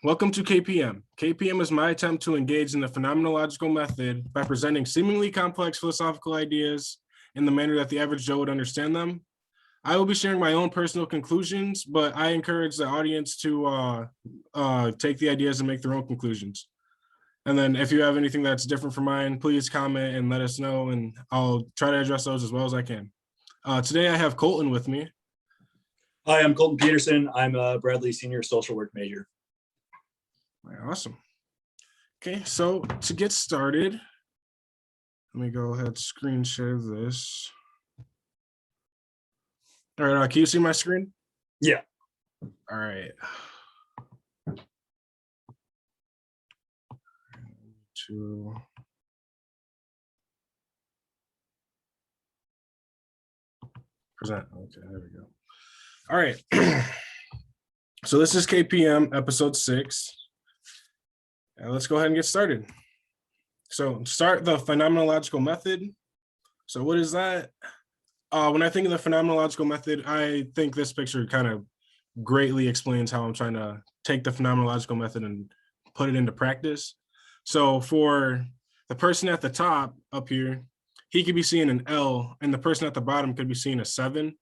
Welcome to KPM. KPM is my attempt to engage in the phenomenological method by presenting seemingly complex philosophical ideas in the manner that the average Joe would understand them. I will be sharing my own personal conclusions, but I encourage the audience to take the ideas and make their own conclusions. And then if you have anything that's different from mine, please comment and let us know, and I'll try to address those as well as I can. Today I have Colten with me. Hi, I'm Colten Peterson. I'm a Bradley Senior Social Work major. Awesome. Okay, so to get started, let me go ahead and screen share this. All right, can you see my screen? Yeah. All right. To present. Okay, there we go. All right. So this is KPM episode 6. Let's go ahead and get started. So start the phenomenological method. So what is that? When I think of the phenomenological method, I think this picture kind of greatly explains how I'm trying to take the phenomenological method and put it into practice. So for the person at the top up here, he could be seeing an L, and the person at the bottom could be seeing a 7.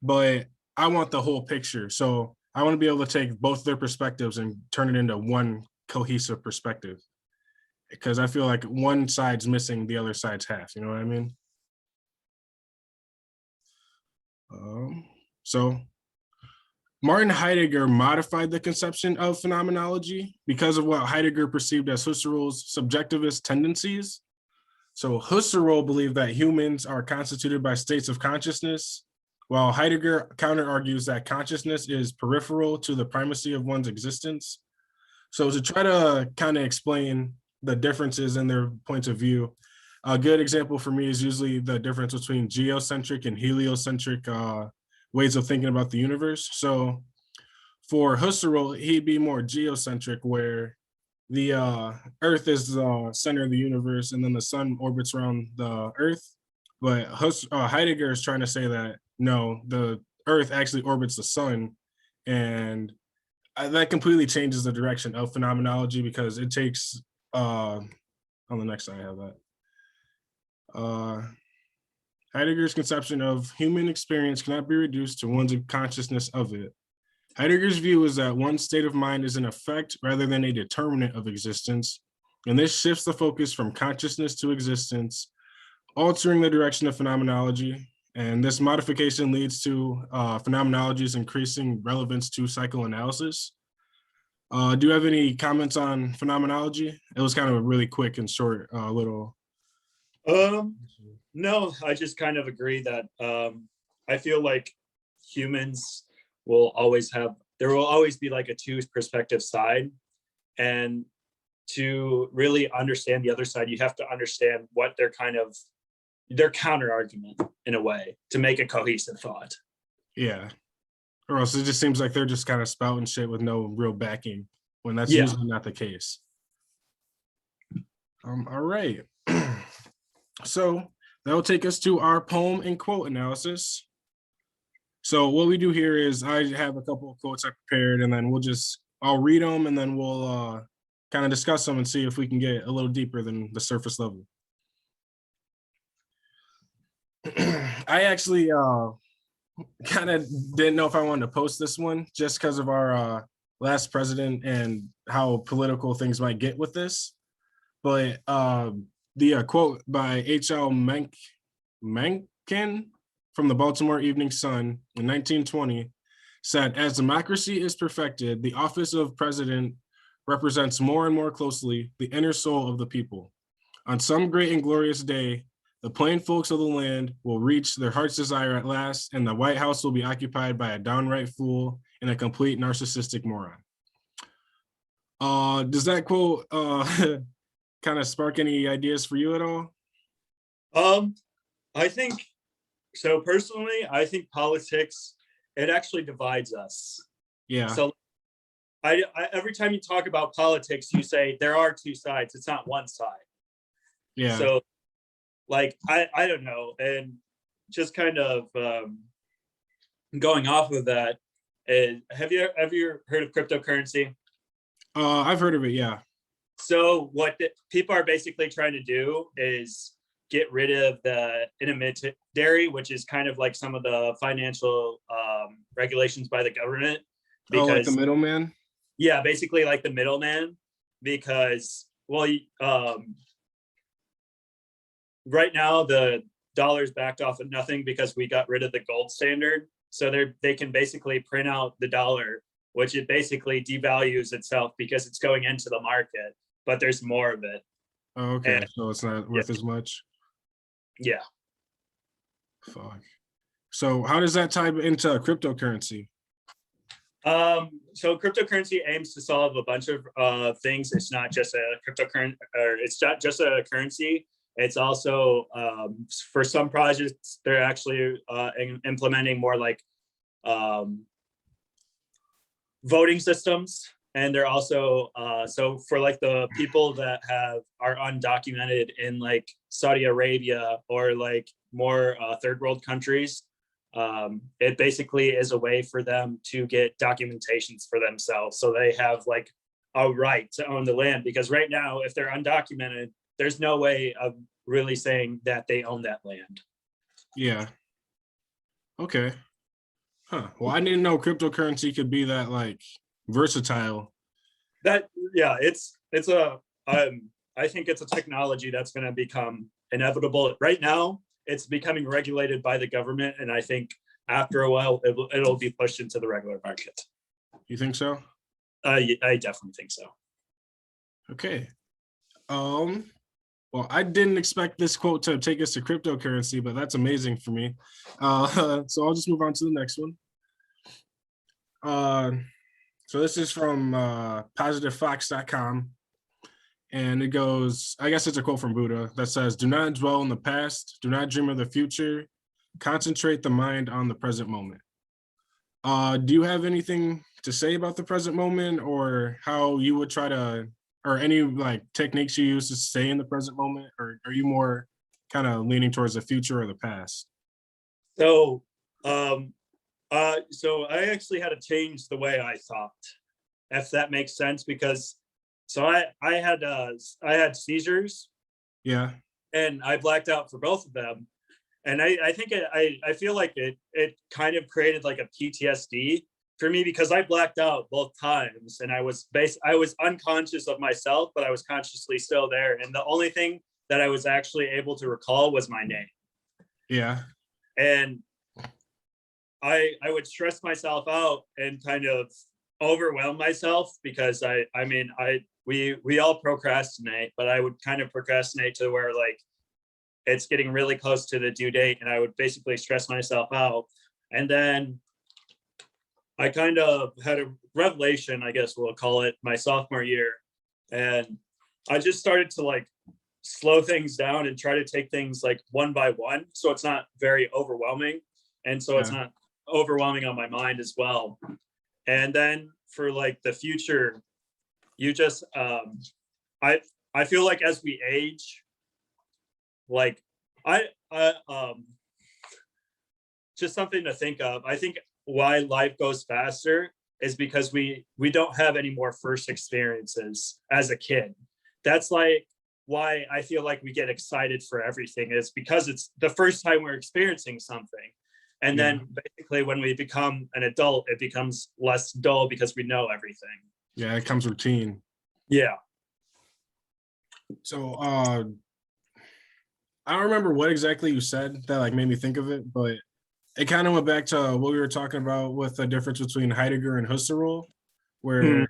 But I want the whole picture. So I want to be able to take both their perspectives and turn it into one cohesive perspective, because I feel like one side's missing, the other side's half. You know what I mean? So Martin Heidegger modified the conception of phenomenology because of what Heidegger perceived as Husserl's subjectivist tendencies. So Husserl believed that humans are constituted by states of consciousness, while Heidegger counter-argues that consciousness is peripheral to the primacy of one's existence. So to try to kind of explain the differences in their points of view, a good example for me is usually the difference between geocentric and heliocentric ways of thinking about the universe. So for Husserl, he'd be more geocentric, where the Earth is the center of the universe and then the sun orbits around the Earth. But Heidegger is trying to say that, no, the Earth actually orbits the sun, and that completely changes the direction of phenomenology, because it takes, on the next slide I have that. Heidegger's conception of human experience cannot be reduced to one's consciousness of it. Heidegger's view is that one state of mind is an effect rather than a determinant of existence, and this shifts the focus from consciousness to existence, altering the direction of phenomenology. And this modification leads to phenomenology's increasing relevance to psychoanalysis. Do you have any comments on phenomenology? It was kind of a really quick and short little. No, I just kind of agree that I feel like humans will always have, there will always be like a two perspective side. And to really understand the other side, you have to understand what they're kind of, their counter argument in a way to make a cohesive thought. Yeah. Or else it just seems like they're just kind of spouting shit with no real backing, when that's usually not the case. All right. So that will take us to our poem and quote analysis. So what we do here is I have a couple of quotes I prepared, and then I'll read them, and then we'll kind of discuss them and see if we can get a little deeper than the surface level. I actually kind of didn't know if I wanted to post this one just because of our last president and how political things might get with this. But the quote by H.L. Mencken from the Baltimore Evening Sun in 1920 said, "As democracy is perfected, the office of president represents more and more closely the inner soul of the people. On some great and glorious day, the plain folks of the land will reach their heart's desire at last, and the White House will be occupied by a downright fool and a complete narcissistic moron." Does that quote kind of spark any ideas for you at all? I think so. Personally, I think politics, it actually divides us. Yeah. So I every time you talk about politics, you say there are two sides. It's not one side. Yeah. So like, I don't know. And just kind of going off of that, have you ever heard of cryptocurrency? I've heard of it. Yeah. So what people are basically trying to do is get rid of the intermediary, which is kind of like some of the financial regulations by the government, Oh, like the because middleman. yeah, basically like the middleman, because well, right now the dollar's backed off of nothing because we got rid of the gold standard. So they can basically print out the dollar, which it basically devalues itself because it's going into the market, but there's more of it. Oh, okay. And So it's not worth as much. yeah. Fuck. So how does that tie into cryptocurrency? So cryptocurrency aims to solve a bunch of things. It's not just a cryptocurrency, or it's not just a currency. It's also for some projects they're actually implementing more like voting systems, and they're also so for like the people that are undocumented in like Saudi Arabia or like more third world countries. It basically is a way for them to get documentations for themselves, so they have like a right to own the land, because right now if they're undocumented there's no way of really saying that they own that land. Yeah. Okay. Huh. Well, I didn't know cryptocurrency could be that like versatile. That yeah, it's a I think it's a technology that's going to become inevitable. Right now it's becoming regulated by the government, and I think after a while it'll be pushed into the regular market. You think so? I definitely think so. Okay. Well, I didn't expect this quote to take us to cryptocurrency, but that's amazing for me. So I'll just move on to the next one. So this is from positivefox.com. And it goes, I guess it's a quote from Buddha that says, "Do not dwell in the past, do not dream of the future, concentrate the mind on the present moment." Do you have anything to say about the present moment, or how you would try to, or any like techniques you use to stay in the present moment, or are you more kind of leaning towards the future or the past? So so I actually had to change the way I thought, if that makes sense, because so I had seizures Yeah. and I blacked out for both of them. And I think I feel like it kind of created like a PTSD for me, because I blacked out both times, and I was unconscious of myself, but I was consciously still there. And the only thing that I was actually able to recall was my name. Yeah. And I would stress myself out and kind of overwhelm myself, because we all procrastinate, but I would kind of procrastinate to where like it's getting really close to the due date, and I would basically stress myself out. And then I kind of had a revelation, I guess we'll call it, my sophomore year. And I just started to like slow things down and try to take things like one by one, so it's not very overwhelming. And so it's not overwhelming on my mind as well. And then for like the future, you just I feel like as we age, like I just something to think of. I think why life goes faster is because we don't have any more first experiences as a kid. That's like why I feel like we get excited for everything, is because it's the first time we're experiencing something. And then basically when we become an adult, it becomes less dull because we know everything. Yeah, it comes routine. Yeah. So I don't remember what exactly you said that like made me think of it, but it kind of went back to what we were talking about with the difference between Heidegger and Husserl, where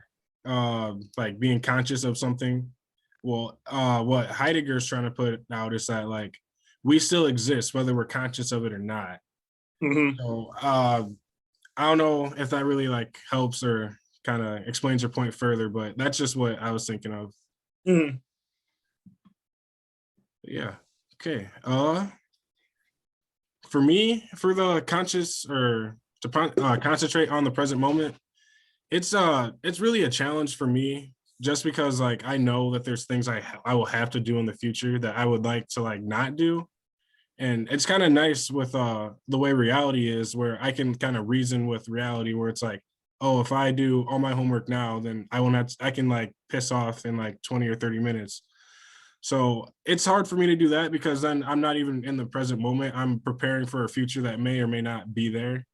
like being conscious of something. Well, what Heidegger is trying to put out is that like we still exist whether we're conscious of it or not. So I don't know if that really like helps or kind of explains your point further, but that's just what I was thinking of. Yeah. Okay. For me, for the conscious or to concentrate on the present moment, it's really a challenge for me, just because like I know that there's things I will have to do in the future that I would like to like not do. And it's kind of nice with the way reality is, where I can kind of reason with reality, where it's like, oh, if I do all my homework now, then I won't have I can like piss off in like 20 or 30 minutes. So it's hard for me to do that because then I'm not even in the present moment. I'm preparing for a future that may or may not be there,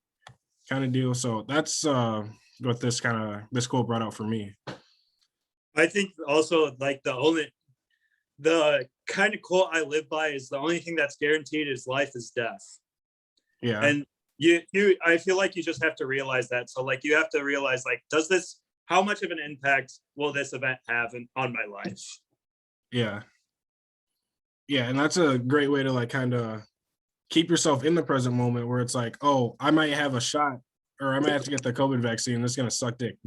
kind of deal. So that's what this quote brought out for me. I think also like the kind of quote I live by is the only thing that's guaranteed is life is death. Yeah. And I feel like you just have to realize that. So like you have to realize like, how much of an impact will this event have on my life? Yeah. Yeah. And that's a great way to like kind of keep yourself in the present moment where it's like, oh, I might have a shot or I might have to get the COVID vaccine. That's going to suck dick.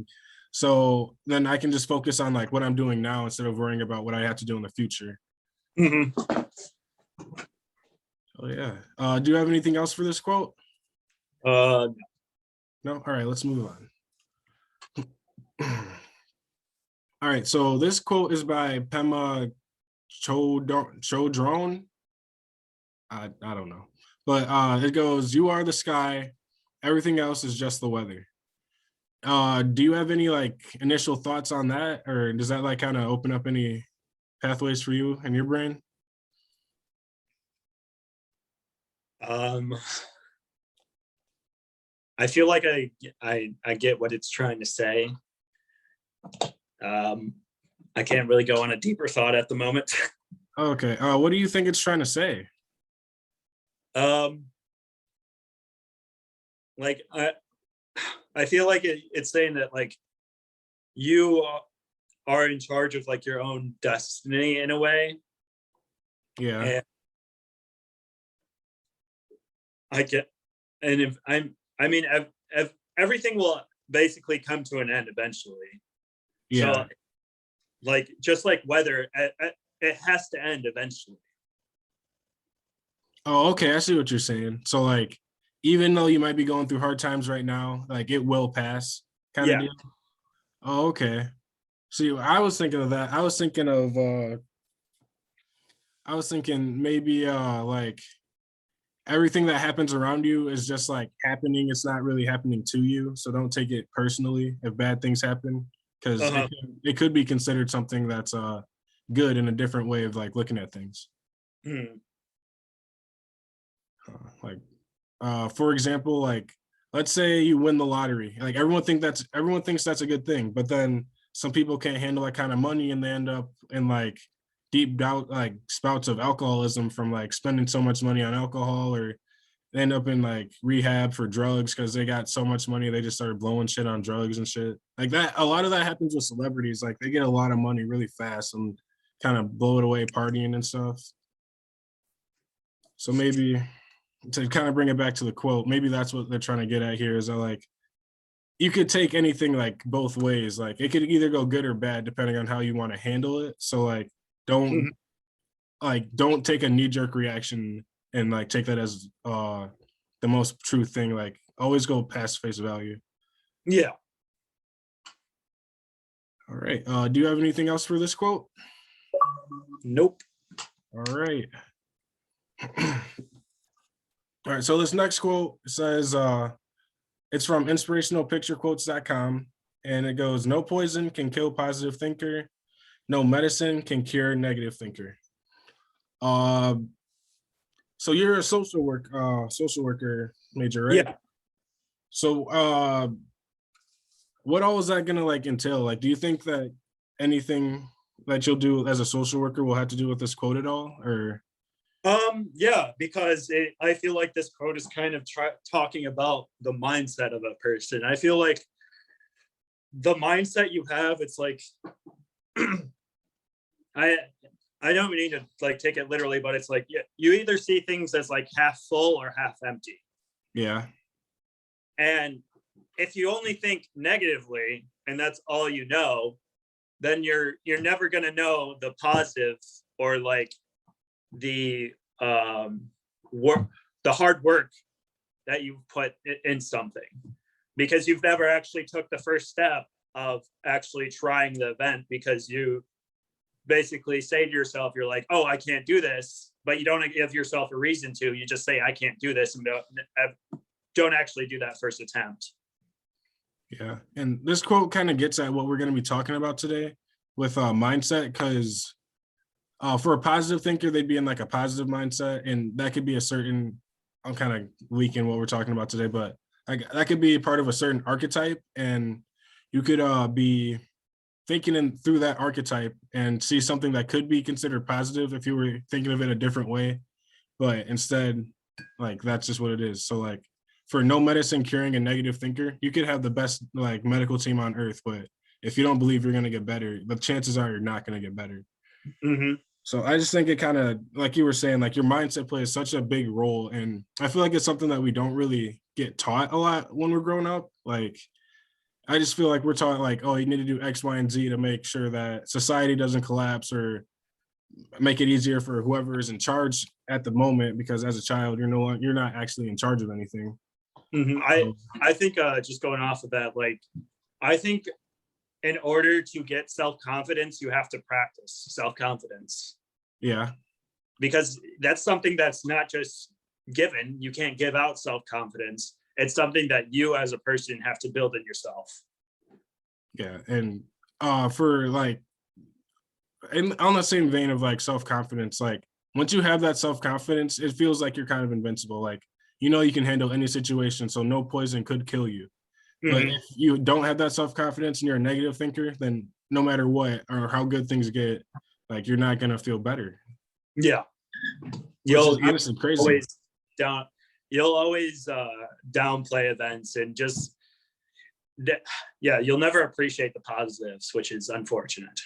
So then I can just focus on like what I'm doing now instead of worrying about what I have to do in the future. Mm-hmm. Oh yeah. Do you have anything else for this quote? No. All right, let's move on. All right, so this quote is by Pema Chodron. I don't know, but it goes, "You are the sky. Everything else is just the weather." Do you have any like initial thoughts on that, or does that like kind of open up any pathways for you in your brain? I feel like I get what it's trying to say. I can't really go on a deeper thought at the moment. Okay. What do you think it's trying to say? Like I feel like it's saying that like you are in charge of like your own destiny in a way. Yeah. And I mean, everything will basically come to an end eventually. Yeah. So, like, just like weather, it has to end eventually. Oh, okay. I see what you're saying. So like, even though you might be going through hard times right now, like it will pass kind of Yeah. deal. Oh, okay. See, I was thinking of that. I was thinking maybe like everything that happens around you is just like happening. It's not really happening to you. So don't take it personally if bad things happen, because it could be considered something that's good in a different way of like looking at things. Like for example, like let's say you win the lottery. Like everyone thinks that's a good thing, but then some people can't handle that kind of money and they end up in like deep doubt, like spouts of alcoholism from like spending so much money on alcohol, or they end up in like rehab for drugs because they got so much money they just started blowing shit on drugs and shit like that. A lot of that happens with celebrities. Like they get a lot of money really fast and kind of blow it away partying and stuff. So maybe to kind of bring it back to the quote, maybe that's what they're trying to get at here is that like you could take anything like both ways. Like it could either go good or bad depending on how you want to handle it. So like don't don't take a knee-jerk reaction and like take that as the most true thing. Like always go past face value. Yeah. All right. Do you have anything else for this quote? Nope. All right. All right. So this next quote says, it's from inspirationalpicturequotes.com, and it goes, "No poison can kill positive thinker. No medicine can cure negative thinker." So you're a social worker major, right? Yeah. So what all is that gonna like entail? Like, do you think that anything that you'll do as a social worker will have to do with this quote at all? Or Yeah, because I feel like this quote is kind of talking about the mindset of a person. I feel like the mindset you have, it's like I don't need to like take it literally, but it's like you either see things as like half full or half empty. yeah. And if you only think negatively and that's all you know, then you're never going to know the positive or like the work, the hard work that you've put in something, because you've never actually took the first step of actually trying the event, because you basically say to yourself, you're like, oh, I can't do this, but you don't give yourself a reason to. You just say, I can't do this, and don't actually do that first attempt. Yeah. And this quote kind of gets at what we're going to be talking about today with mindset, because for a positive thinker, they'd be in like a positive mindset, and that could be a certain, I'm kind of leaking what we're talking about today, but like that could be part of a certain archetype, and you could be thinking in through that archetype and see something that could be considered positive if you were thinking of it a different way, but instead, like that's just what it is. So like for no medicine curing a negative thinker, you could have the best like medical team on earth, but if you don't believe you're going to get better, the chances are you're not going to get better. Mm-hmm. So I just think it kind of, like you were saying, like your mindset plays such a big role. And I feel like it's something that we don't really get taught a lot when we're growing up. Like, I just feel like we're taught like, oh, you need to do X, Y, and Z to make sure that society doesn't collapse or make it easier for whoever is in charge at the moment. Because as a child, you're not actually in charge of anything. Mm-hmm. I think just going off of that, like I think in order to get self-confidence, you have to practice self-confidence. Yeah. Because that's something that's not just given. You can't give out self-confidence. It's something that you as a person have to build in yourself. Yeah. And for like, on the same vein of like self-confidence, like once you have that self-confidence, it feels like you're kind of invincible. Like, you can handle any situation, so no poison could kill you. But if you don't have that self-confidence and you're a negative thinker, then no matter what or how good things get, like you're not gonna feel better. Yeah. You'll honestly crazy. You'll always downplay events and just you'll never appreciate the positives, which is unfortunate.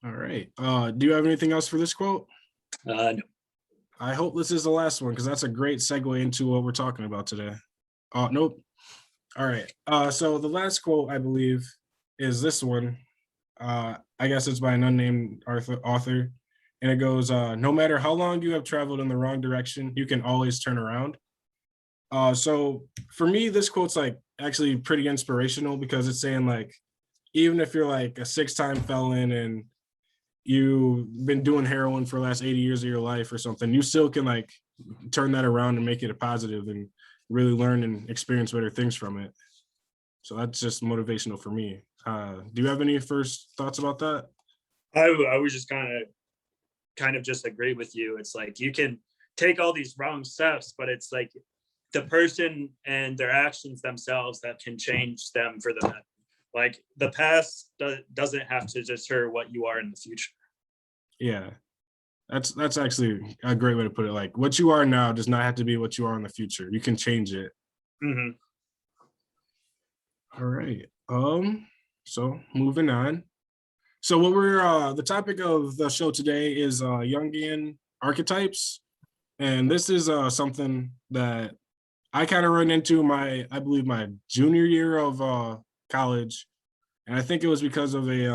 All right. Do you have anything else for this quote? No. I hope this is the last one, because that's a great segue into what we're talking about today. Nope. All right. So the last quote, I believe, is this one. I guess it's by an unnamed author. And it goes, no matter how long you have traveled in the wrong direction, you can always turn around. So for me, this quote's like actually pretty inspirational, because it's saying like, even if you're like a 6-time felon and you've been doing heroin for the last 80 years of your life or something, you still can like turn that around and make it a positive and really learn and experience better things from it. So that's just motivational for me. Do you have any first thoughts about that? I was just kind of just agree with you. It's like you can take all these wrong steps, but it's like the person and their actions themselves that can change them for the better. Like the past doesn't have to deter what you are in the future. Yeah, that's actually a great way to put it. Like what you are now does not have to be what you are in the future. You can change it. Mm-hmm. All right. So moving on. So what we're the topic of the show today is Jungian archetypes, and this is something that I kind of run into I believe my junior year of college, and I think it was because of it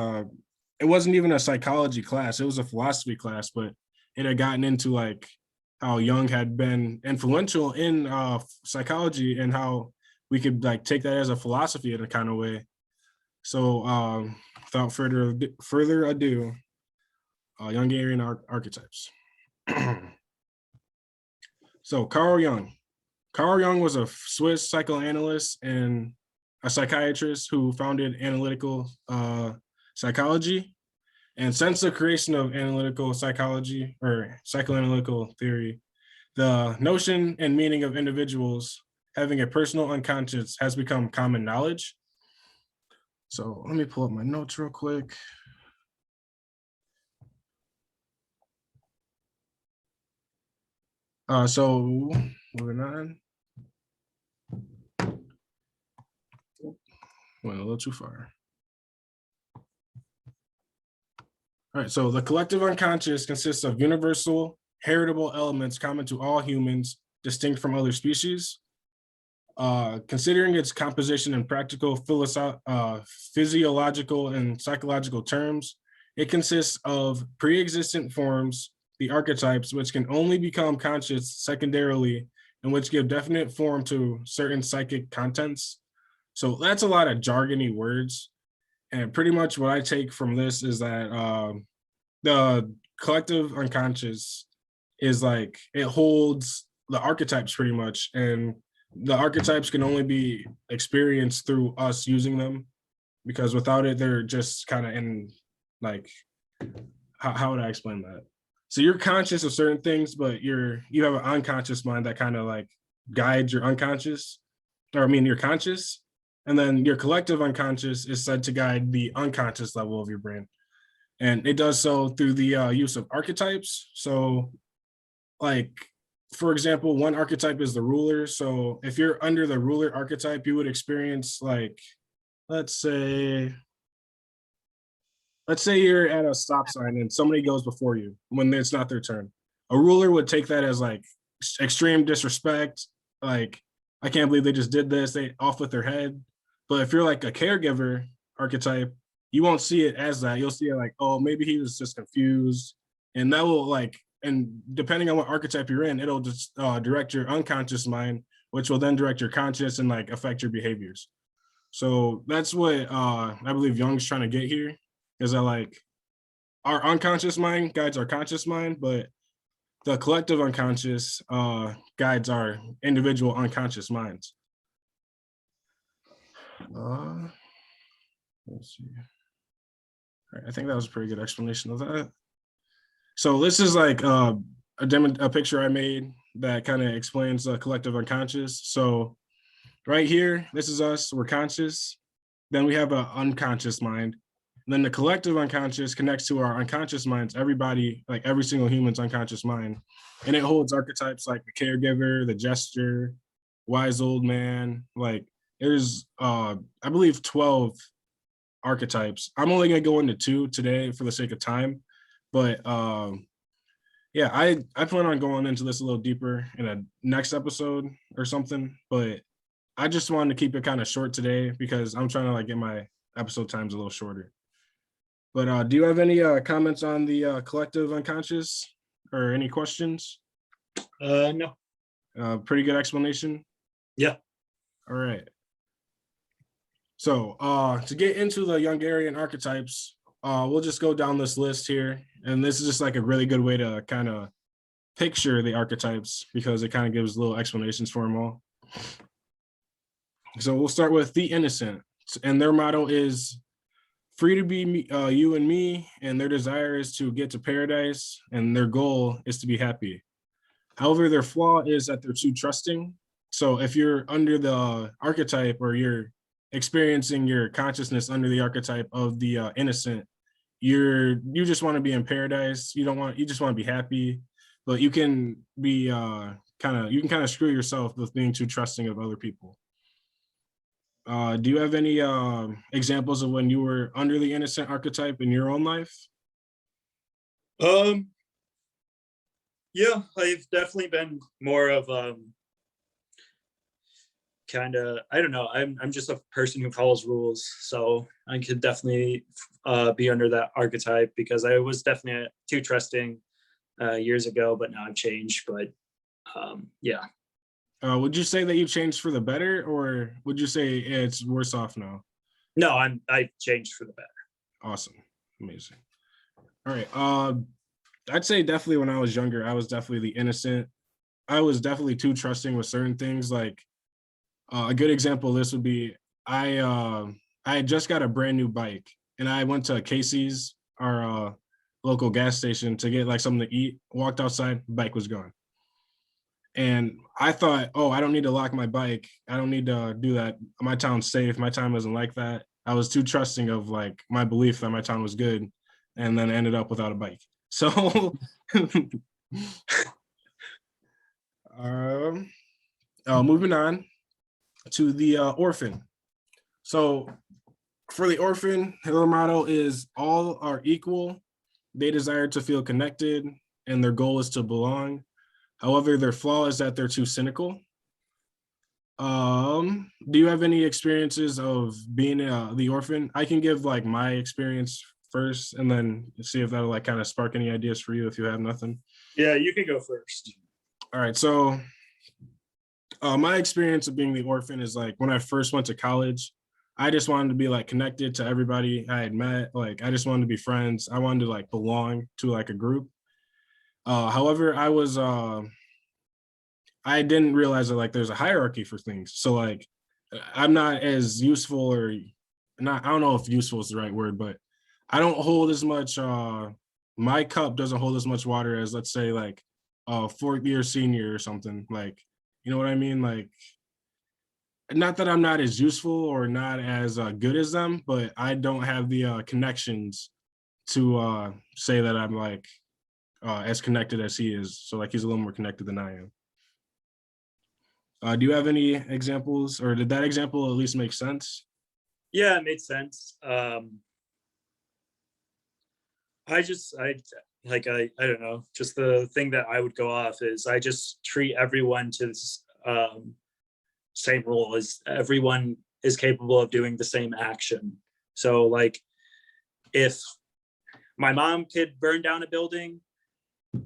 wasn't even a psychology class, it was a philosophy class, but it had gotten into like how Jung had been influential in psychology and how we could like take that as a philosophy in a kind of way. So without further ado, Jungian archetypes. So Carl Jung. Carl Jung was a Swiss psychoanalyst and a psychiatrist who founded analytical psychology. And since the creation of analytical psychology or psychoanalytical theory, the notion and meaning of individuals having a personal unconscious has become common knowledge. So let me pull up my notes real quick. So moving on. Went a little too far. All right, so the collective unconscious consists of universal, heritable elements common to all humans, distinct from other species. Considering its composition in practical, physiological, and psychological terms, it consists of pre-existent forms, the archetypes, which can only become conscious secondarily and which give definite form to certain psychic contents. So that's a lot of jargony words. And pretty much what I take from this is that the collective unconscious is like, it holds the archetypes pretty much. And the archetypes can only be experienced through us using them, because without it, they're just kind of in like, how would I explain that? So you're conscious of certain things, but you have an unconscious mind that kind of like guides your unconscious, or I mean your conscious, and then your collective unconscious is said to guide the unconscious level of your brain, and it does so through the use of archetypes. So, like for example, one archetype is the ruler. So if you're under the ruler archetype, you would experience like, let's say let's say you're at a stop sign and somebody goes before you when it's not their turn. A ruler would take that as like extreme disrespect, like, I can't believe they just did this, they off with their head. But if you're like a caregiver archetype, you won't see it as that. You'll see it like, oh, maybe he was just confused. And that will like, and depending on what archetype you're in, it'll just direct your unconscious mind, which will then direct your conscious and like affect your behaviors. So that's what I believe Jung's trying to get here, is that like our unconscious mind guides our conscious mind, but the collective unconscious guides our individual unconscious minds. Let's see. All right, I think that was a pretty good explanation of that. So this is like a picture I made that kind of explains the collective unconscious. So right here, this is us, we're conscious. Then we have an unconscious mind. And then the collective unconscious connects to our unconscious minds, everybody, like every single human's unconscious mind. And it holds archetypes like the caregiver, the jester, wise old man. Like there's, I believe 12 archetypes. I'm only gonna go into 2 today for the sake of time. But yeah, I plan on going into this a little deeper in a next episode or something. But I just wanted to keep it kind of short today because I'm trying to like get my episode times a little shorter. But do you have any comments on the collective unconscious or any questions? No. Pretty good explanation. Yeah. All right. So to get into the Jungian archetypes, we'll just go down this list here. And this is just like a really good way to kind of picture the archetypes because it kind of gives little explanations for them all. So we'll start with the innocent. And their motto is free to be me, you and me, and their desire is to get to paradise, and their goal is to be happy. However, their flaw is that they're too trusting. So if you're under the archetype or you're experiencing your consciousness under the archetype of the innocent, you just want to be in paradise. You just want to be happy, but you can be you can kind of screw yourself with being too trusting of other people. Do you have any examples of when you were under the innocent archetype in your own life? Yeah, I've definitely been more of kind of, I don't know, I'm just a person who follows rules, so I could definitely be under that archetype because I was definitely too trusting years ago, but now I've changed. But yeah. Would you say that you changed for the better, or would you say it's worse off now? No, I changed for the better. Awesome. Amazing. All right. I'd say definitely when I was younger, I was definitely the innocent. I was definitely too trusting with certain things. Like a good example of this would be I had just got a brand new bike and I went to Casey's, our local gas station, to get like something to eat. Walked outside, bike was gone. And I thought, oh, I don't need to lock my bike. I don't need to do that. My town's safe. My town isn't like that. I was too trusting of like my belief that my town was good, and then ended up without a bike. So moving on to the orphan. So for the orphan, her motto is all are equal. They desire to feel connected, and their goal is to belong. However, their flaw is that they're too cynical. Do you have any experiences of being the orphan? I can give like my experience first and then see if that'll like kind of spark any ideas for you if you have nothing. Yeah, you can go first. All right, so my experience of being the orphan is like when I first went to college, I just wanted to be like connected to everybody I had met. Like I just wanted to be friends. I wanted to like belong to like a group. However, I I didn't realize that like there's a hierarchy for things. So like I'm not as useful or not, I don't know if useful is the right word, but I don't hold as much my cup doesn't hold as much water as, let's say, like a fourth year senior or something. Like, you know what I mean? Like, not that I'm not as useful or not as good as them, but I don't have the connections to say that I'm like as connected as he is. So like he's a little more connected than I am. Do you have any examples, or did that example at least make sense? Yeah, it made sense. I don't know, just the thing that I would go off is I just treat everyone to this same role, as everyone is capable of doing the same action. So like if my mom could burn down a building,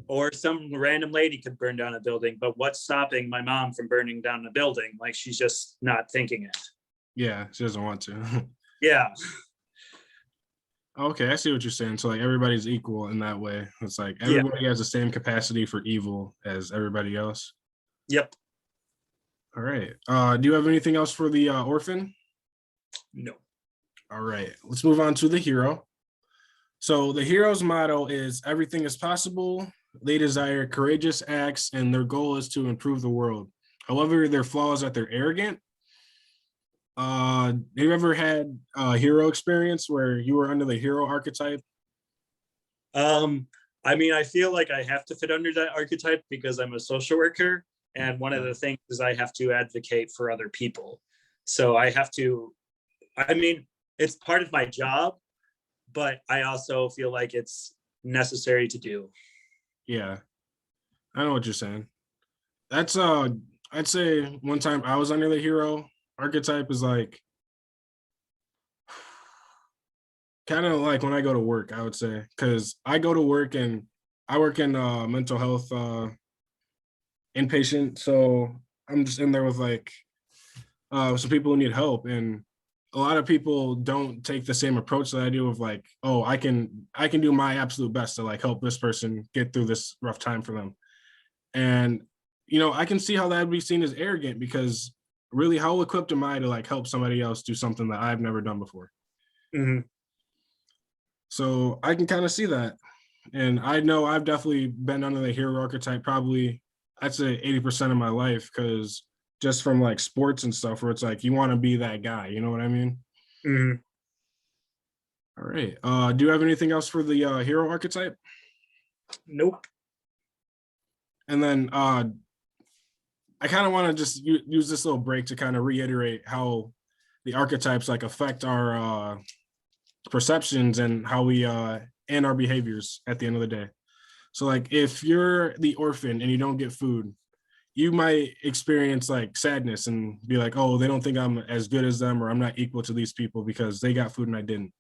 or some random lady could burn down a building, but what's stopping my mom from burning down a building? Like, she's just not thinking it. Yeah, she doesn't want to. Yeah. Okay, I see what you're saying. So like everybody's equal in that way. It's like Yeah. everybody has the same capacity for evil as everybody else. Yep. All right. Do you have anything else for the orphan? No. All right. Let's move on to the hero. So the hero's motto is everything is possible. They desire courageous acts and their goal is to improve the world. However, their flaw is that they're arrogant. Have you ever had a hero experience where you were under the hero archetype? I mean, I feel like I have to fit under that archetype because I'm a social worker. And one of the things is I have to advocate for other people. So I have to, I mean, it's part of my job, but I also feel like it's necessary to do. Yeah, I know what you're saying. That's I'd say one time I was under the hero archetype is like kind of like when I go to work, I would say, because I go to work and I work in mental health inpatient. So I'm just in there with like some people who need help. And a lot of people don't take the same approach that I do of like, oh, I can do my absolute best to like help this person get through this rough time for them. And I can see how that would be seen as arrogant because really how equipped am I to like help somebody else do something that I've never done before? Mm-hmm. So I can kind of see that. And I know I've definitely been under the hero archetype probably, I'd say 80% of my life, because just from like sports and stuff where it's like you want to be that guy, you know what I mean? Mm-hmm. All right. Do you have anything else for the hero archetype? Nope. And then I kind of want to just use this little break to kind of reiterate how the archetypes like affect our perceptions and how we and our behaviors at the end of the day. So like if you're the orphan and you don't get food, you might experience like sadness and be like, oh, they don't think I'm as good as them or I'm not equal to these people because they got food and I didn't.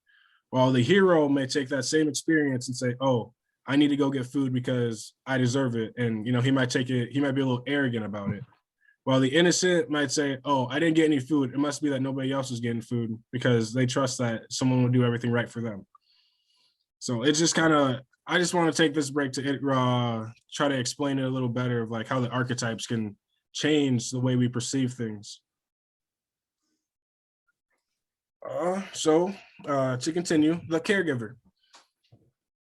While the hero may take that same experience and say, oh, I need to go get food because I deserve it. And he might be a little arrogant about it. While the innocent might say, oh, I didn't get any food. It must be that nobody else is getting food because they trust that someone will do everything right for them. So it's just kind of, I just want to take this break to try to explain it a little better of like how the archetypes can change the way we perceive things. To continue, the caregiver.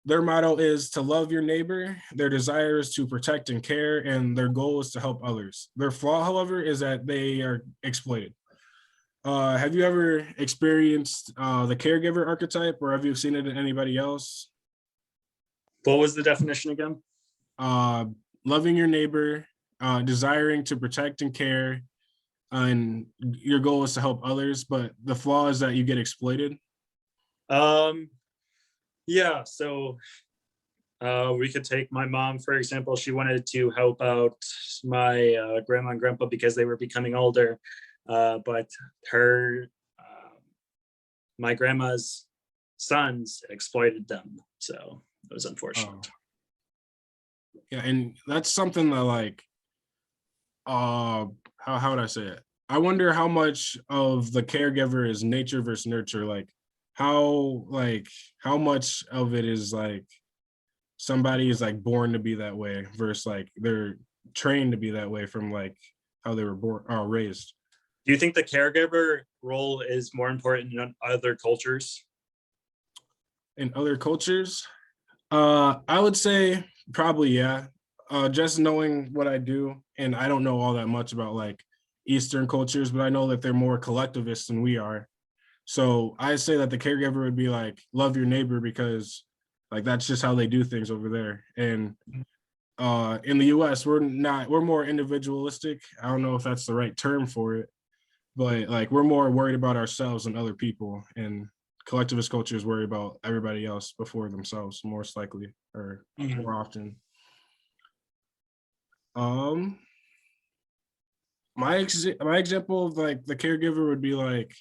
Their motto is to love your neighbor. Their desire is to protect and care, and their goal is to help others. Their flaw, however, is that they are exploited. Have you ever experienced the caregiver archetype, or have you seen it in anybody else? What was the definition again? Loving your neighbor, desiring to protect and care, and your goal is to help others, but the flaw is that you get exploited. Yeah, so we could take my mom, for example. She wanted to help out my grandma and grandpa because they were becoming older, but my grandma's sons exploited them. So it was unfortunate. Yeah, and that's something that like, how would I say it? I wonder how much of the caregiver is nature versus nurture. Like how much of it is like somebody is like born to be that way versus like they're trained to be that way from like how they were born or raised. Do you think the caregiver role is more important in other cultures? In other cultures, I would say probably yeah. Just knowing what I do, and I don't know all that much about like Eastern cultures, but I know that they're more collectivist than we are. So I say that the caregiver would be like, love your neighbor because like that's just how they do things over there. And in the US, we're more individualistic. I don't know if that's the right term for it, but like we're more worried about ourselves and other people. And collectivist cultures worry about everybody else before themselves, most likely or more often. Um my example of like the caregiver would be like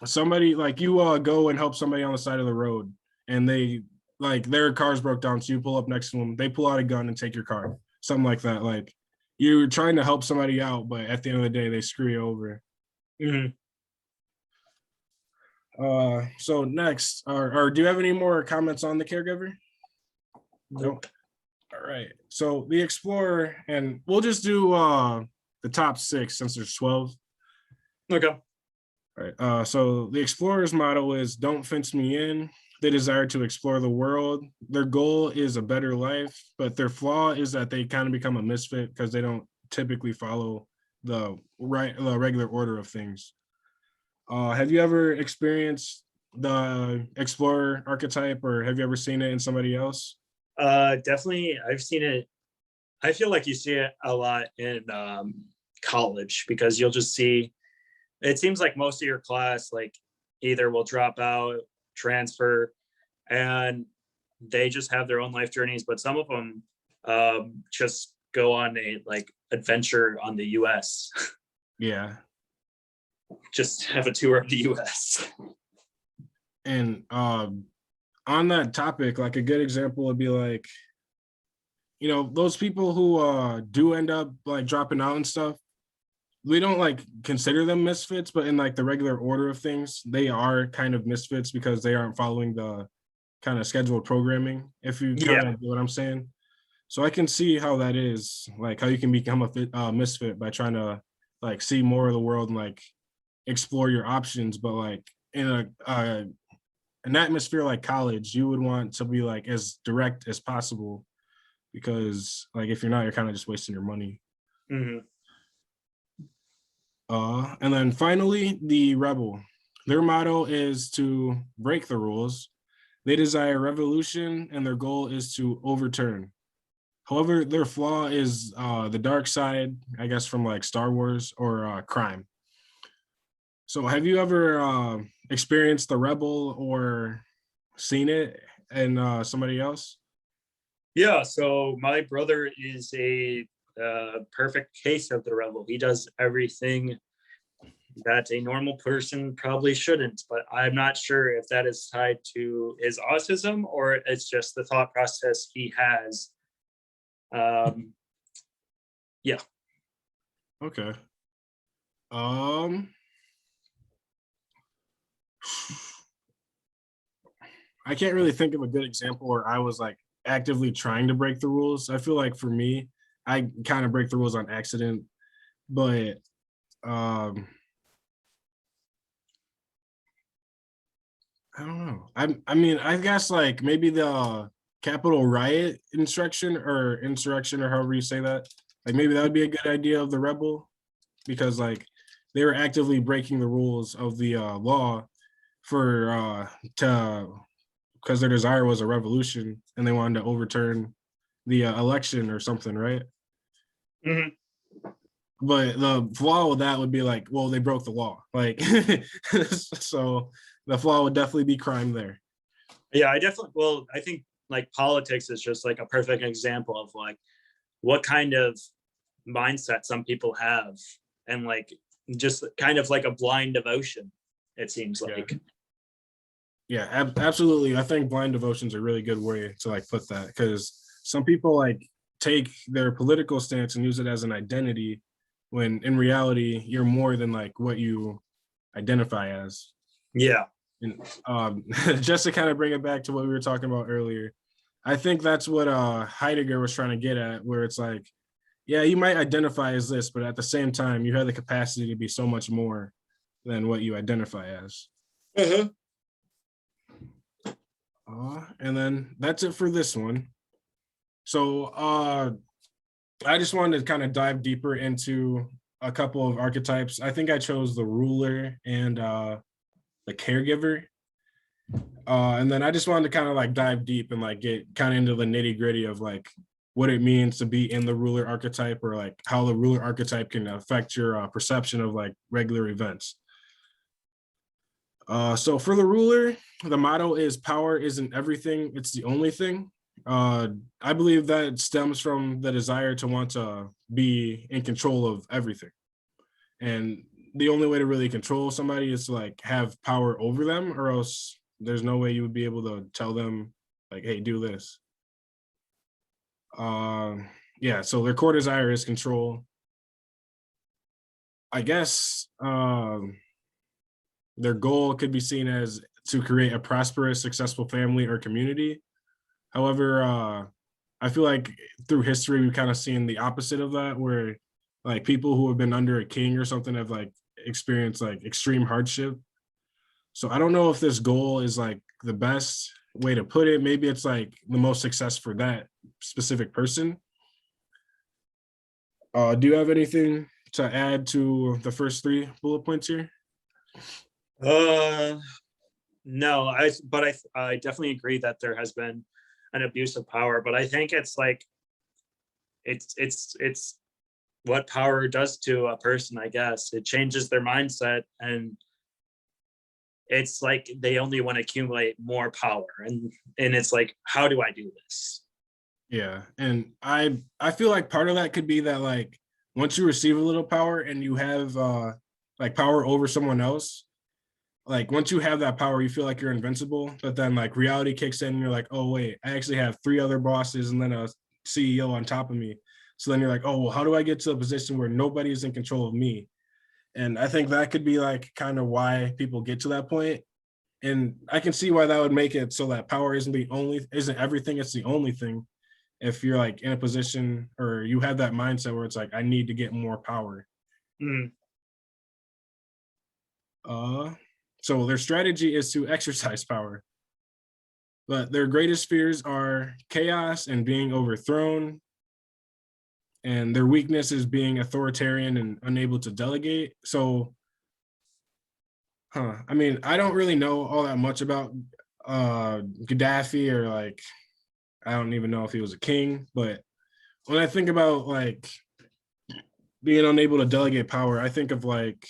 somebody like you go and help somebody on the side of the road and they like their car's broke down, so you pull up next to them, they pull out a gun and take your car, something like that. Like you're trying to help somebody out, but at the end of the day they screw you over. So next, or do you have any more comments on the caregiver? Nope. All right, so the explorer, and we'll just do the top 6 since there's 12. Okay. All right. So the explorer's motto is "Don't fence me in." They desire to explore the world. Their goal is a better life, but their flaw is that they kind of become a misfit because they don't typically follow the regular order of things. Have you ever experienced the explorer archetype, or have you ever seen it in somebody else? Definitely, I've seen it. I feel like you see it a lot in college because you'll just see. It seems like most of your class, like, either will drop out, transfer, and they just have their own life journeys. But some of them just go on a like adventure on the U.S. Yeah. Just have a tour of the U.S. And on that topic, like a good example would be like, you know, those people who do end up like dropping out and stuff, we don't like consider them misfits, but in like the regular order of things, they are kind of misfits because they aren't following the kind of scheduled programming, if you kind of know what I'm saying. So I can see how that is, like how you can become a misfit by trying to like see more of the world and like explore your options. But like in an atmosphere like college, you would want to be like as direct as possible because like if you're not, you're kind of just wasting your money. And then finally, the rebel. Their motto is to break the rules. They desire revolution and their goal is to overturn. However, their flaw is the dark side, I guess, from like Star Wars or crime. So have you ever experienced the rebel or seen it in somebody else? Yeah, so my brother is a perfect case of the rebel. He does everything that a normal person probably shouldn't, but I'm not sure if that is tied to his autism or it's just the thought process he has. Yeah. Okay. I can't really think of a good example where I was like actively trying to break the rules. I feel like for me, I kind of break the rules on accident, but I don't know. I mean, I guess like maybe the Capitol riot insurrection or however you say that. Like maybe that would be a good idea of the rebel because like they were actively breaking the rules of the law for to because their desire was a revolution and they wanted to overturn the election or something, right? But the flaw with that would be like, well, they broke the law. Like, so the flaw would definitely be crime there. Yeah, I think like politics is just like a perfect example of like what kind of mindset some people have and like just kind of like a blind devotion, it seems like. Yeah, absolutely. I think blind devotion is a really good way to like put that because some people like take their political stance and use it as an identity when in reality you're more than like what you identify as. Yeah. And just to kind of bring it back to what we were talking about earlier, I think that's what Heidegger was trying to get at, where it's like, yeah, you might identify as this, but at the same time, you have the capacity to be so much more than what you identify as. Uh-huh. And then that's it for this one. So I just wanted to kind of dive deeper into a couple of archetypes. I think I chose the ruler and the caregiver. And then I just wanted to kind of like dive deep and like get kind of into the nitty gritty of like what it means to be in the ruler archetype, or like how the ruler archetype can affect your perception of like regular events. So for the ruler, the motto is power isn't everything, it's the only thing. I believe that stems from the desire to want to be in control of everything. And the only way to really control somebody is to like have power over them, or else there's no way you would be able to tell them like, hey, do this. Yeah, so their core desire is control. I guess their goal could be seen as to create a prosperous, successful family or community. However, I feel like through history, we've kind of seen the opposite of that, where like people who have been under a king or something have like experienced like extreme hardship. So I don't know if this goal is like the best way to put it. Maybe it's like the most success for that specific person. Do you have anything to add to the first three bullet points here? No, I definitely agree that there has been an abuse of power, but I think it's like it's what power does to a person. I guess it changes their mindset, and it's like they only want to accumulate more power, and it's like, how do I do this? Yeah, and I feel like part of that could be that like once you receive a little power and you have like power over someone else, like once you have that power, you feel like you're invincible. But then like reality kicks in, and you're like, oh wait, I actually have three other bosses and then a CEO on top of me. So then you're like, oh well, how do I get to a position where nobody's in control of me? And I think that could be like kind of why people get to that point. And I can see why that would make it so that power isn't everything, it's the only thing. If you're like in a position or you have that mindset where it's like, I need to get more power. Mm. So their strategy is to exercise power, but their greatest fears are chaos and being overthrown. And their weakness is being authoritarian and unable to delegate. So, I mean, I don't really know all that much about Gaddafi, or like, I don't even know if he was a king, but when I think about like being unable to delegate power, I think of like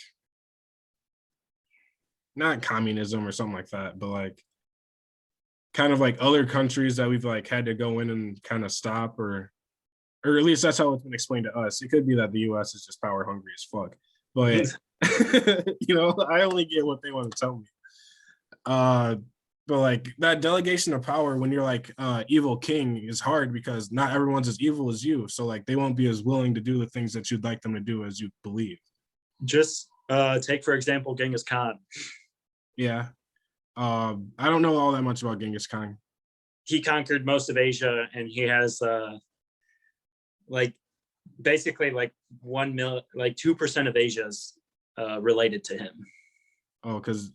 not communism or something like that, but like kind of like other countries that we've like had to go in and kind of stop, or at least that's how it's been explained to us. It could be that the US is just power hungry as fuck, but you know, I only get what they want to tell me. But like that delegation of power when you're like evil king is hard, because not everyone's as evil as you. So like they won't be as willing to do the things that you'd like them to do as you believe. Just take, for example, Genghis Khan. Yeah. I don't know all that much about Genghis Khan. He conquered most of Asia, and he has like basically like 2% of Asia's related to him. Oh, because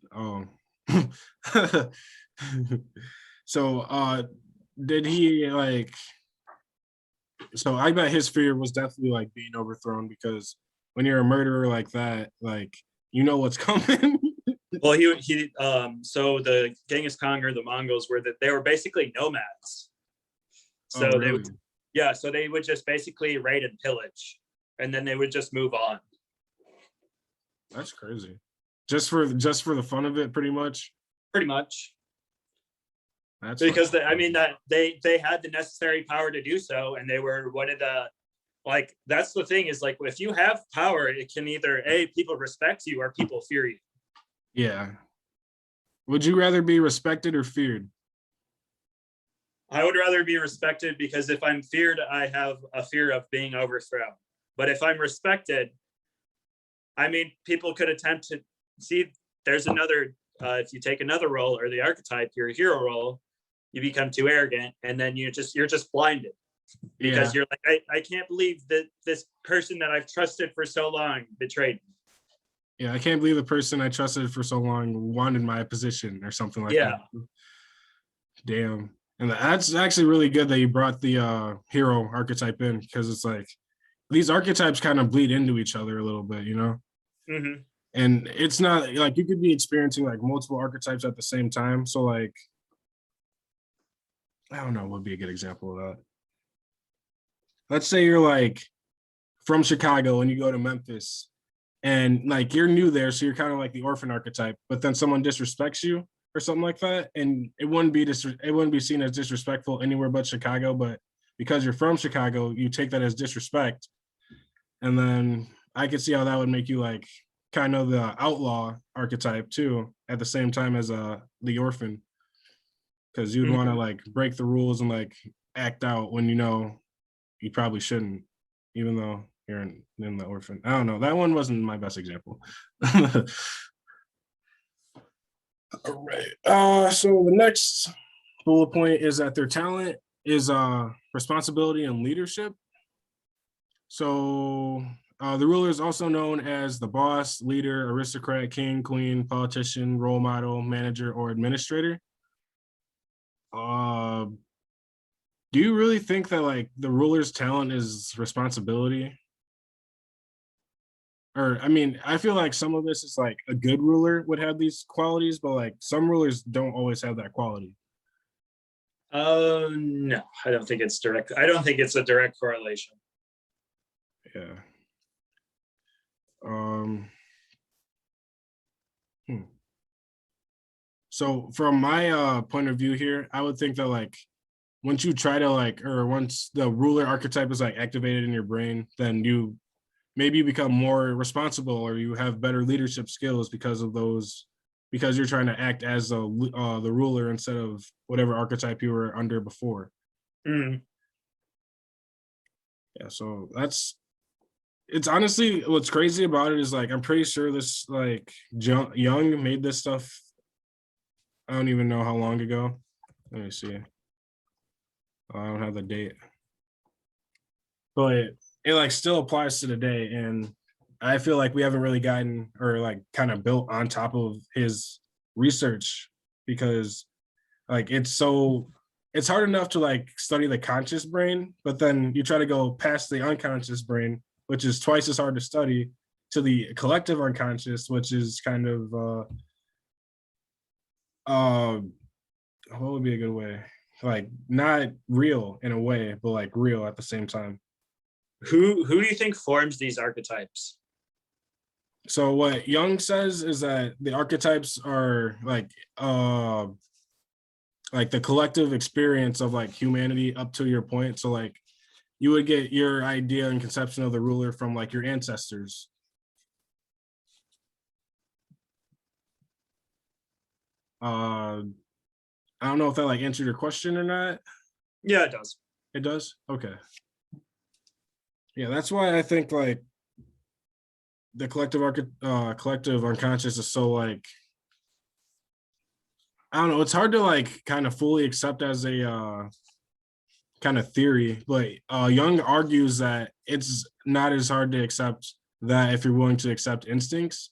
so did he like, so I bet his fear was definitely like being overthrown, because when you're a murderer like that, like you know what's coming. Well, he so the Genghis Khan or the Mongols they were basically nomads. So Oh, they really? would, so they would just basically raid and pillage, and then they would just move on. That's crazy. Just for the fun of it, pretty much. Pretty much. That's because I mean that they had the necessary power to do so, and they were one of the, like, that's the thing is like, if you have power, it can either people respect you or people fear you. Yeah. Would you rather be respected or feared? I would rather be respected, because if I'm feared, I have a fear of being overthrown. But if I'm respected, I mean, people could attempt to see. There's another if you take another role or the archetype, your hero role, you become too arrogant, and then you're just blinded because you're like, I can't believe that this person that I've trusted for so long betrayed me. Yeah, I can't believe the person I trusted for so long wanted my position or something like that. Damn. And that's actually really good that you brought the hero archetype in, because it's like these archetypes kind of bleed into each other a little bit, you know? Mm-hmm. And it's not like you could be experiencing like multiple archetypes at the same time. So like, I don't know what would be a good example of that. Let's say you're like from Chicago and you go to Memphis and like you're new there, so you're kind of like the orphan archetype, but then someone disrespects you or something like that, and it wouldn't be seen as disrespectful anywhere but Chicago, but because you're from Chicago, you take that as disrespect. And then I could see how that would make you like kind of the outlaw archetype too, at the same time as the orphan, because you'd want to like break the rules and like act out when you know you probably shouldn't, even though you're in the orphan. I don't know. That one wasn't my best example. All right. So the next bullet point is that their talent is responsibility and leadership. So the ruler is also known as the boss, leader, aristocrat, king, queen, politician, role model, manager, or administrator. Do you really think that like the ruler's talent is responsibility? Or I mean, I feel like some of this is like a good ruler would have these qualities, but like some rulers don't always have that quality. No, I don't think it's direct. I don't think it's a direct correlation. Yeah. Um. So from my point of view here, I would think that like once you try to like, or once the ruler archetype is like activated in your brain, then you maybe become more responsible or you have better leadership skills because of those, because you're trying to act as the ruler instead of whatever archetype you were under before. Mm. Yeah, so it's honestly what's crazy about it is like I'm pretty sure this like Jung made this stuff. I don't even know how long ago. Let me see. I don't have the date, but it like still applies to today, and I feel like we haven't really gotten or like kind of built on top of his research, because like it's hard enough to like study the conscious brain, but then you try to go past the unconscious brain, which is twice as hard to study, to the collective unconscious, which is kind of what would be a good way? Like not real in a way, but like real at the same time. Who do you think forms these archetypes? So what Jung says is that the archetypes are like the collective experience of like humanity up to your point. So like you would get your idea and conception of the ruler from like your ancestors. I don't know if that like answered your question or not. Yeah, it does. It does? Okay. Yeah, that's why I think like the collective unconscious is so like, I don't know, it's hard to like kind of fully accept as a kind of theory, but Jung argues that it's not as hard to accept that if you're willing to accept instincts,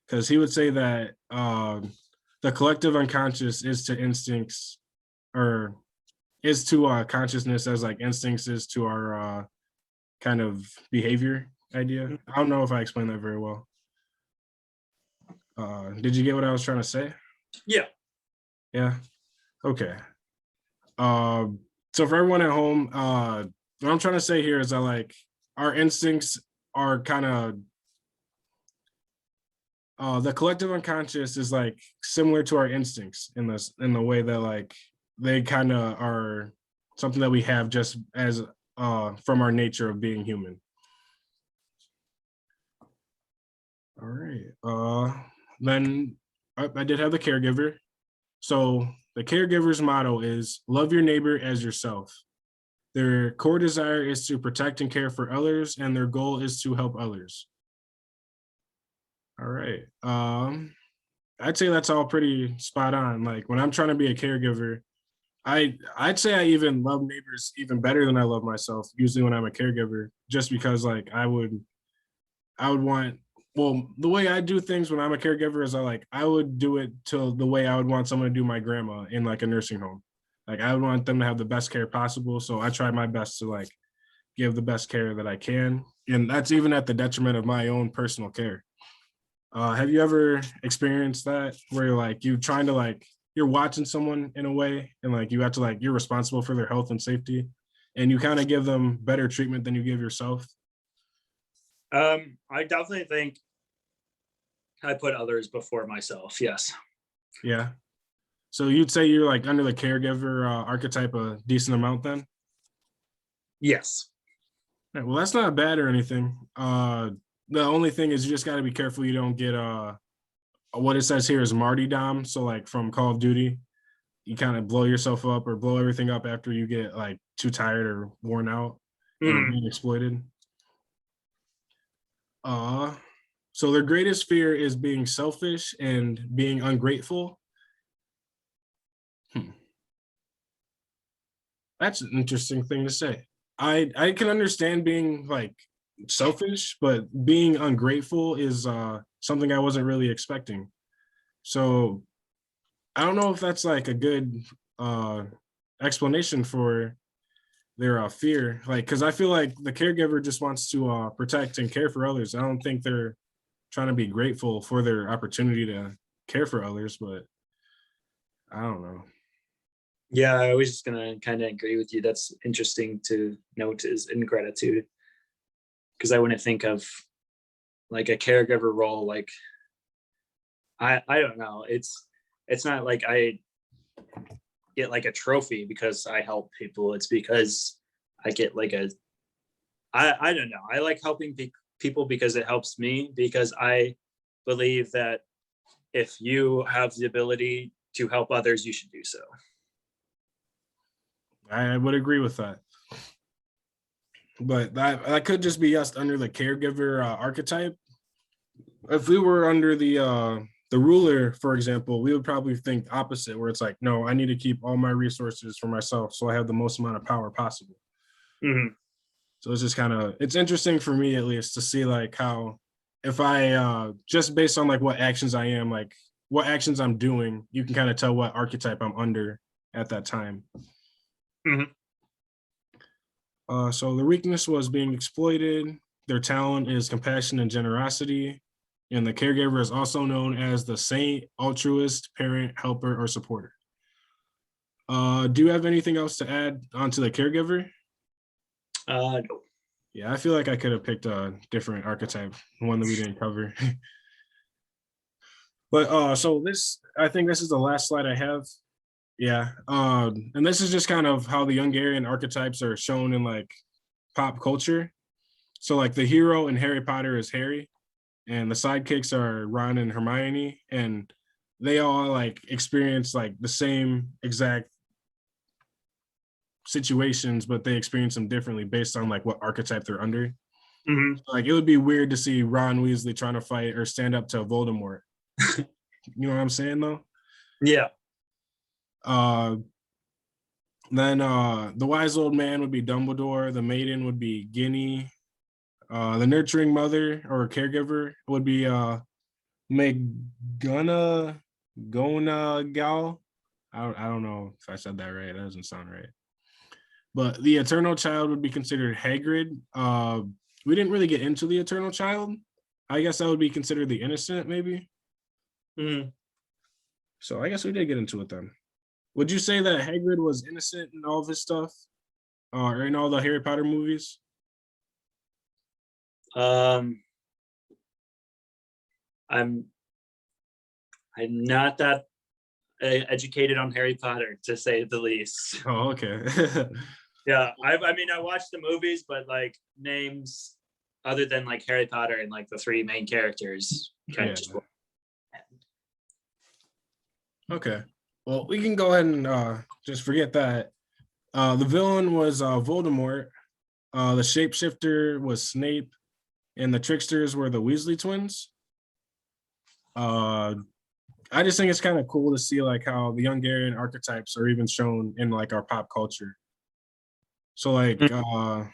because he would say that the collective unconscious is to instincts, or is to consciousness as like instincts is to our kind of behavior idea. I don't know if I explained that very well. Did you get what I was trying to say? Yeah. Yeah. Okay. So for everyone at home, what I'm trying to say here is that like our instincts are kind of the collective unconscious is like similar to our instincts in the way that like they kind of are something that we have just as from our nature of being human. All right. Then I did have the caregiver. So the caregiver's motto is love your neighbor as yourself. Their core desire is to protect and care for others, and their goal is to help others. All right. I'd say that's all pretty spot on. Like when I'm trying to be a caregiver, I'd say I even love neighbors even better than I love myself, usually when I'm a caregiver, just because like I would want, well, the way I do things when I'm a caregiver is I would do it to the way I would want someone to do my grandma in like a nursing home. Like I would want them to have the best care possible. So I try my best to like give the best care that I can. And that's even at the detriment of my own personal care. Have you ever experienced that where like you trying to like you're watching someone in a way and like you have to like you're responsible for their health and safety and you kind of give them better treatment than you give yourself? I definitely think I put others before myself. Yes. Yeah. So you'd say you're like under the caregiver archetype a decent amount then? Yes. Right, well, that's not bad or anything. The only thing is you just got to be careful you don't get what it says here is martyrdom. So like from Call of Duty, you kind of blow yourself up or blow everything up after you get like too tired or worn out and are Mhm. being exploited. Uh so their greatest fear is being selfish and being ungrateful. Hmm. That's an interesting thing to say. I can understand being like selfish, but being ungrateful is something I wasn't really expecting. So I don't know if that's like a good uh explanation for their fear. Like, because I feel like the caregiver just wants to protect and care for others. I don't think they're trying to be grateful for their opportunity to care for others, but I don't know. Yeah, I was just gonna kind of agree with you. That's interesting to note is ingratitude, because I wouldn't think of like a caregiver role. Like I don't know. It's not like I get like a trophy because I help people. It's because I get like a I don't know. I like helping people because it helps me, because I believe that if you have the ability to help others, you should do so. I would agree with that. But that could just be us under the caregiver archetype. If we were under the ruler, for example, we would probably think opposite, where it's like, no, I need to keep all my resources for myself, so I have the most amount of power possible. Mhm. So it's just kind of it's interesting for me at least to see like how if I just based on like what actions I am, like what actions I'm doing, you can kind of tell what archetype I'm under at that time. Mhm. So the weakness was being exploited. Their talent is compassion and generosity. And the caregiver is also known as the saint, altruist, parent, helper, or supporter. Do you have anything else to add onto the caregiver? No. Yeah, I feel like I could have picked a different archetype, one that we didn't cover. But so this, I think this is the last slide I have. Yeah, and this is just kind of how the Hungarian archetypes are shown in like pop culture. So like the hero in Harry Potter is Harry, and the sidekicks are Ron and Hermione, and they all like experience like the same exact situations, but they experience them differently based on like what archetype they're under. Mhm. Like it would be weird to see Ron Weasley trying to fight or stand up to Voldemort. You know what I'm saying though? Yeah. Uh then the wise old man would be Dumbledore, the maiden would be Ginny, the nurturing mother or caregiver would be McGonagall. Gal. I don't know if I said that right. That doesn't sound right. But the eternal child would be considered Hagrid. We didn't really get into the eternal child. I guess that would be considered the innocent, maybe. Mhm. So I guess we did get into it then. Would you say that Hagrid was innocent in all this stuff, or in all the Harry Potter movies? Um, I'm I'm not that educated on Harry Potter, to say the least. Oh, okay. Yeah, I mean, I watched the movies, but like names other than like Harry Potter and like the three main characters kind of Yeah. just. Okay. Well, we can go ahead and just forget that. The villain was Voldemort. The shapeshifter was Snape, and the tricksters were the Weasley twins. Uh, I just think it's kind of cool to see like how the Jungian archetypes are even shown in like our pop culture. So like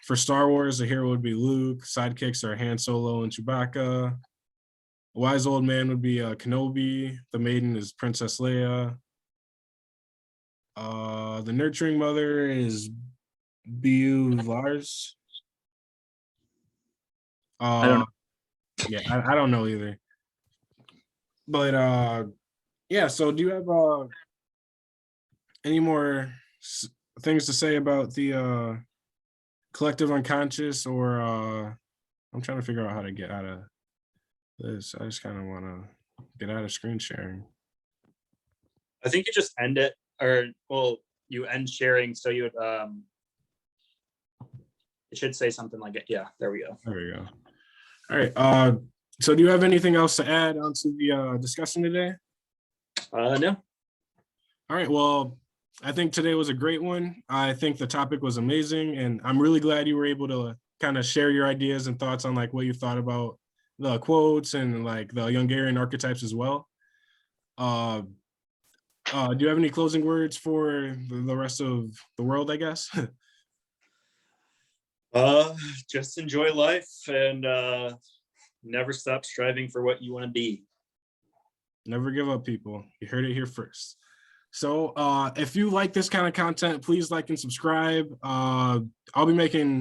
for Star Wars, the hero would be Luke, sidekicks are Han Solo and Chewbacca. A wise old man would be Kenobi, the maiden is Princess Leia. The nurturing mother is Bu Lars. I don't know. Yeah, I don't know either. But yeah, so do you have any more things to say about the collective unconscious, or I'm trying to figure out how to get out of this. I just kind of want to get out of screen sharing. I think you just end it, or well, you end sharing. So you would, it should say something like it. Yeah, there we go. There we go. All right. So do you have anything else to add onto the discussion today? No. All right. Well, I think today was a great one. I think the topic was amazing, and I'm really glad you were able to kind of share your ideas and thoughts on like what you thought about the quotes and like the Jungian archetypes as well. Do you have any closing words for the rest of the world, I guess? Just enjoy life and never stop striving for what you want to be. Never give up, people. You heard it here first. So if you like this kind of content, please like and subscribe. I'll be making